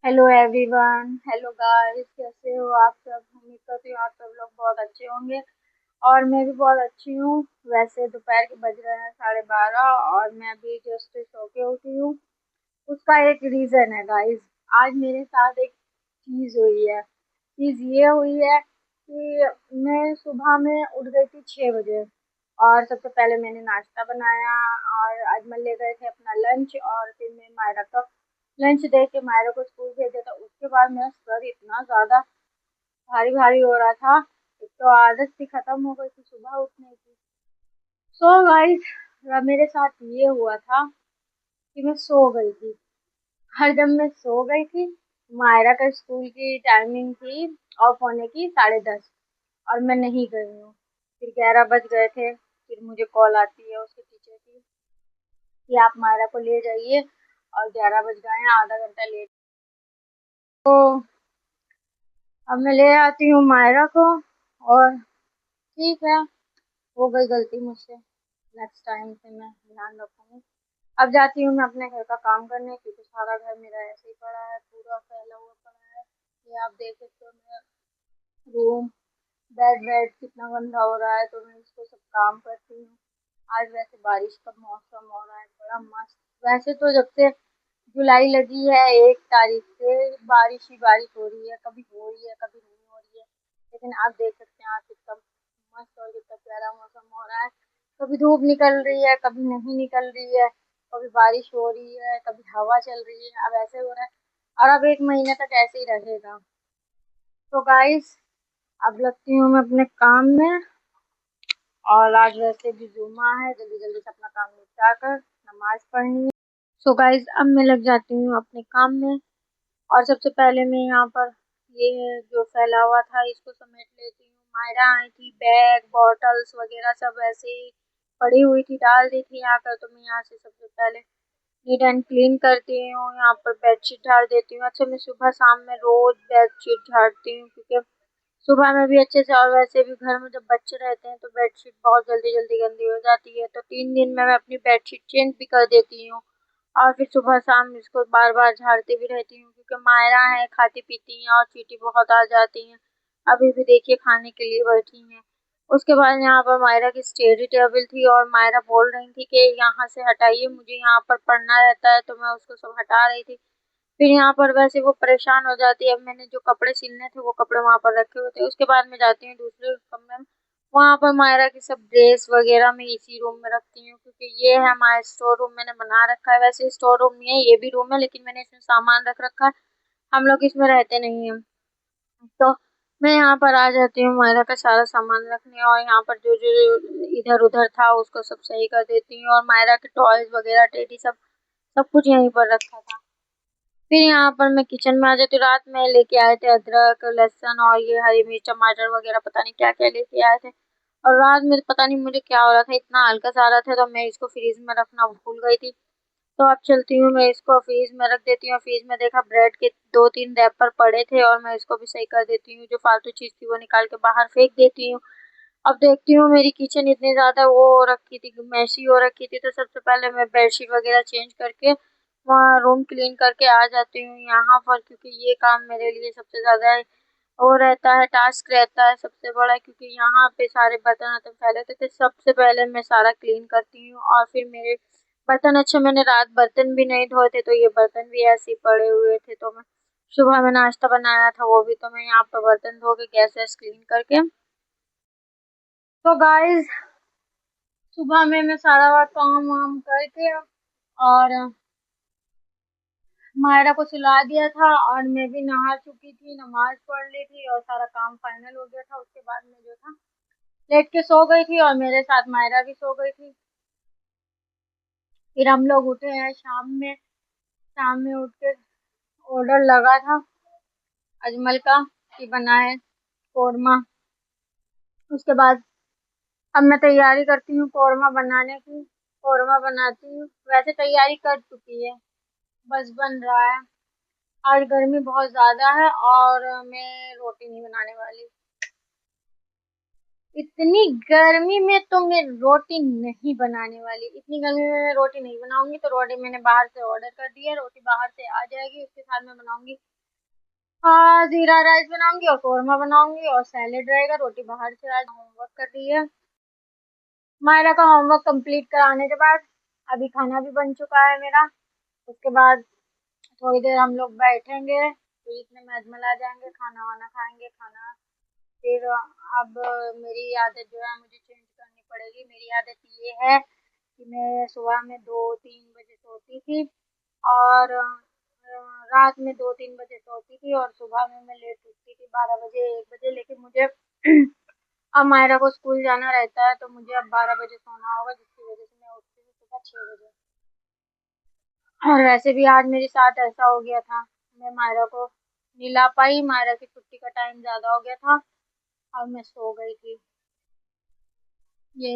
Hello everyone, hello guys, कैसे हो आप सब। उम्मीद करती हूँ आप सब लोग बहुत अच्छे होंगे और मैं भी बहुत अच्छी हूँ। वैसे दोपहर के बज रहे हैं 12:30 और मैं अभी जस्ट सो के उठी हूँ। उसका एक रीज़न है गाइस। आज मेरे साथ एक चीज़ हुई है। चीज़ ये हुई है कि मैं सुबह में उठ गई थी 6 बजे और सबसे पहले मैंने नाश्ता बनाया और अजमल ले गए थे अपना लंच और फिर मैं मायरा का लंच दे के मायरा को स्कूल भेज दिया था। उसके बाद मेरा सर इतना ज़्यादा भारी भारी हो रहा था। एक तो आदत सी खत्म हो गई थी सुबह उठने की। सो गाइस, मेरे साथ ये हुआ था कि मैं सो गई थी। हर जब मैं सो गई थी, मायरा का स्कूल की टाइमिंग थी ऑफ होने की 10:30 और मैं नहीं गई हूँ। फिर 11 बज गए थे। फिर मुझे कॉल आती है उसके टीचर की कि आप मायरा को ले जाइए और 11 बज गए हैं, आधा घंटा लेट। तो अब मैं ले आती हूँ मायरा को और ठीक है, हो गई गलती मुझसे। नेक्स्ट टाइम से मैं ध्यान रखूंगी। अब जाती हूँ मैं अपने घर का काम करने, क्योंकि सारा घर मेरा ऐसे ही पड़ा है, पूरा फैला हुआ पड़ा है। ये आप देख सकते हो मेरा रूम, बेड वेड कितना गंदा हो रहा है, तो मैं इसको सब काम करती हूँ। आज वैसे बारिश का मौसम हो रहा है, बड़ा मस्त। वैसे तो जब से जुलाई लगी है 1 तारीख से बारिश ही बारिश हो रही है, कभी हो रही है कभी नहीं हो रही है। लेकिन आप देख सकते हैं आज कितना मस्त और कितना प्यारा मौसम हो रहा है। कभी धूप निकल रही है कभी नहीं निकल रही है, कभी बारिश हो रही है कभी हवा चल रही है। अब ऐसे हो रहा है और अब 1 महीने तक ऐसे ही रहेगा। तो गाइस, अब लगती हूँ मैं अपने काम में। और आज वैसे भी जुम्मा है, जल्दी जल्दी से अपना काम निपटा कर नमाज पढ़नी है। सो गाइस, अब मैं लग जाती हूँ अपने काम में। और सबसे पहले मैं यहाँ पर ये जो फैला हुआ था इसको समेट लेती हूँ। मायरा आई थी, बैग बॉटल्स वगैरह सब ऐसे ही पड़ी हुई थी, डाल दी थी यहाँ पर। तो मैं यहाँ से सबसे पहले नीट एंड क्लीन करती हूँ। यहाँ पर बेडशीट झाड़ देती हूँ। अच्छा, मैं सुबह शाम में रोज बेडशीट झाड़ती हूँ, क्योंकि सुबह में भी अच्छे से, और वैसे भी घर में जब बच्चे रहते हैं तो बेडशीट बहुत जल्दी जल्दी गंदी हो जाती है। तो 3 दिन में मैं अपनी बेडशीट चेंज भी कर देती हूँ और फिर सुबह शाम इसको बार बार झाड़ती भी रहती हूँ, क्योंकि मायरा है खाती पीती हैं और चींटी बहुत आ जाती हैं। अभी भी देखिए खाने के लिए बैठी हैं। उसके बाद यहाँ पर मायरा की स्टडी टेबल थी और मायरा बोल रही थी कि यहाँ से हटाइए, मुझे यहाँ पर पढ़ना रहता है, तो मैं उसको सब हटा रही थी। फिर यहाँ पर वैसे वो परेशान हो जाती है। अब मैंने जो कपड़े सिलने थे वो कपड़े वहाँ पर रखे हुए थे। उसके बाद मैं जाती हूँ दूसरे कमरे में। वहाँ पर मायरा की सब ड्रेस वगैरह मैं इसी रूम में रखती हूँ, क्योंकि ये है हमारा स्टोर रूम, मैंने बना रखा है। वैसे स्टोर रूम नहीं है, ये भी रूम है, लेकिन मैंने इसमें सामान रख रखा है। हम लोग इसमें रहते नहीं हैं। तो मैं यहाँ पर आ जाती हूँ मायरा का सारा सामान रखने, और यहाँ पर जो जो इधर उधर था उसको सब सही कर देती हूँ। और मायरा के टॉयज वगैरह टेडी सब सब कुछ यहीं पर रखा था। फिर यहाँ पर मैं किचन में आ जाती हूँ। रात में लेके आए थे अदरक लहसुन और ये हरी मिर्च टमाटर वगैरह, पता नहीं क्या क्या लेके आए थे। और रात में पता नहीं मुझे क्या हो रहा था, इतना हल्का सा आ रहा था, तो मैं इसको फ्रीज में रखना भूल गई थी। तो अब चलती हूँ, मैं इसको फ्रीज में रख देती हूँ। फ्रीज में देखा ब्रेड के 2-3 रैपर पड़े थे और मैं इसको भी सही कर देती हूँ। जो फालतू चीज थी वो निकाल के बाहर फेंक देती हूँ। अब देखती हूँ मेरी किचन इतनी ज्यादा वो हो रखी थी, मैसी हो रखी थी, तो सबसे पहले मैं बेडशीट वगैरह चेंज करके वहाँ रूम क्लीन करके आ जाती हूँ यहाँ पर, क्योंकि ये काम मेरे लिए सबसे ज्यादा वो रहता है, टास्क रहता है सबसे बड़ा, क्योंकि यहाँ पे सारे बर्तन वर्तन फैले थे। तो सबसे पहले मैं सारा क्लीन करती हूँ और फिर मेरे बर्तन, अच्छा मैंने रात बर्तन भी नहीं धोए थे, तो ये बर्तन भी ऐसे ही पड़े हुए थे। तो मैं सुबह में नाश्ता बनाया था वो भी, तो मैं यहाँ पर बर्तन धो के गैस वैस क्लीन करके। तो गाइस, सुबह में मैं सारा काम वाम करके और मायरा को सुला दिया था और मैं भी नहा चुकी थी, नमाज पढ़ ली थी और सारा काम फाइनल हो गया था। उसके बाद मैं जो था लेट के सो गई थी और मेरे साथ मायरा भी सो गई थी। फिर हम लोग उठे हैं शाम में। शाम में उठ के ऑर्डर लगा था अजमल का कि बनाए कौरमा। उसके बाद अब मैं तैयारी करती हूँ कौरमा बनाने की। कौरमा बनाती हूँ, वैसे तैयारी कर चुकी है, बस बन रहा है। आज गर्मी बहुत ज्यादा है और मैं रोटी नहीं बनाने वाली, इतनी गर्मी में तो मैं रोटी नहीं बनाने वाली। इतनी गर्मी में मैं रोटी नहीं बनाऊंगी। तो रोटी मैंने बाहर से ऑर्डर कर दी है, रोटी बाहर से आ जाएगी। उसके साथ में बनाऊंगी, हाँ, जीरा राइस बनाऊंगी और कौरमा बनाऊंगी और सैलेड रहेगा। रोटी बाहर से आज होमवर्क कर रही है। मायरा का होमवर्क कंप्लीट कराने के बाद अभी खाना भी बन चुका है मेरा। उसके बाद थोड़ी देर हम लोग बैठेंगे, फिर इतने में अजमल आ जाएंगे, खाना वाना खाएंगे। खाना फिर अब मेरी आदत जो है मुझे चेंज करनी पड़ेगी। मेरी आदत ये है कि मैं सुबह में 2-3 बजे सोती थी और रात में 2-3 बजे सोती थी और सुबह में मैं लेट उठती थी, 12 बजे 1 बजे। लेकिन मुझे अब मायरा को स्कूल जाना रहता है तो मुझे अब 12 बजे सोना होगा, जिसकी वजह से मैं उठती हूँ सुबह 6 बजे। और वैसे भी आज मेरे साथ ऐसा हो गया था, मैं मायरा को नहीं ला पाई। मायरा की छुट्टी का टाइम ज्यादा हो गया था और मैं सो गई थी। यही